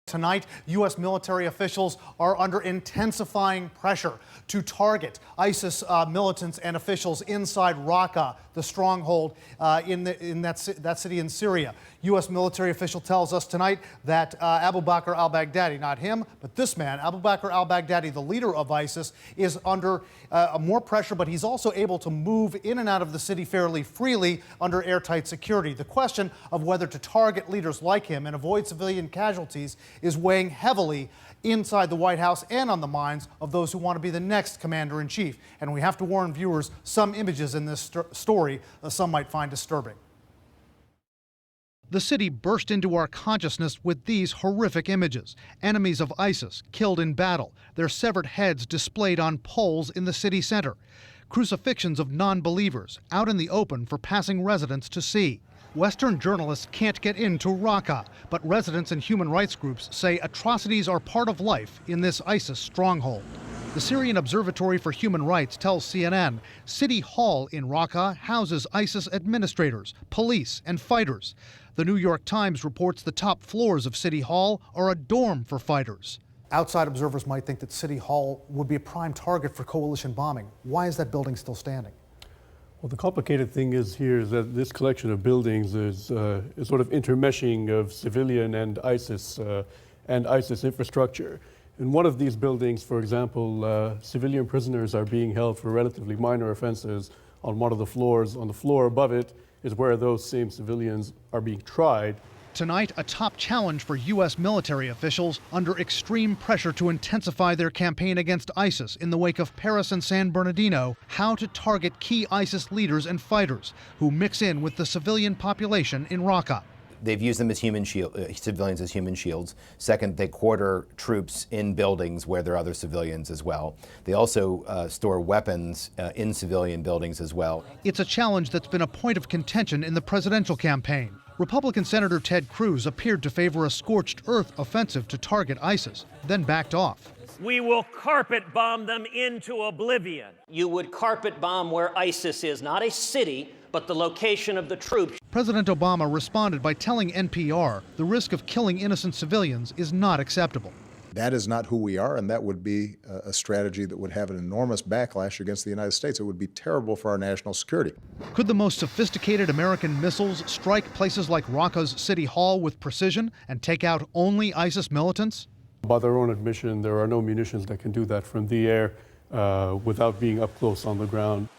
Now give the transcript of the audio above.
Tonight, U.S. military officials are under intensifying pressure to target ISIS militants and officials inside Raqqa, the stronghold in that city in Syria. U.S. military official tells us tonight that Abu Bakr al-Baghdadi, not him, but this man, Abu Bakr al-Baghdadi, the leader of ISIS, is under more pressure, but he's also able to move in and out of the city fairly freely under airtight security. The question of whether to target leaders like him and avoid civilian casualties is weighing heavily inside the White House and on the minds of those who want to be the next commander-in-chief. And we have to warn viewers, some images in this story some might find disturbing. The city burst into our consciousness with these horrific images. Enemies of ISIS killed in battle, their severed heads displayed on poles in the city center. Crucifixions of non-believers out in the open for passing residents to see. Western journalists can't get into Raqqa, but residents and human rights groups say atrocities are part of life in this ISIS stronghold. The Syrian Observatory for Human Rights tells CNN City Hall in Raqqa houses ISIS administrators, police, and fighters. The New York Times reports the top floors of City Hall are a dorm for fighters. Outside observers might think that City Hall would be a prime target for coalition bombing. Why is that building still standing? Well, the complicated thing is that this collection of buildings is sort of intermeshing of civilian and ISIS infrastructure. In one of these buildings, for example, civilian prisoners are being held for relatively minor offenses on one of the floors. On the floor above it is where those same civilians are being tried. Tonight, a top challenge for U.S. military officials under extreme pressure to intensify their campaign against ISIS in the wake of Paris and San Bernardino, how to target key ISIS leaders and fighters who mix in with the civilian population in Raqqa. They've used them as civilians as human shields. Second, they quarter troops in buildings where there are other civilians as well. They also store weapons in civilian buildings as well. It's a challenge that's been a point of contention in the presidential campaign. Republican Senator Ted Cruz appeared to favor a scorched earth offensive to target ISIS, then backed off. We will carpet bomb them into oblivion. You would carpet bomb where ISIS is, not a city, but the location of the troops. President Obama responded by telling NPR the risk of killing innocent civilians is not acceptable. That is not who we are, and that would be a strategy that would have an enormous backlash against the United States. It would be terrible for our national security. Could the most sophisticated American missiles strike places like Raqqa's City Hall with precision and take out only ISIS militants? By their own admission, there are no munitions that can do that from the air without being up close on the ground.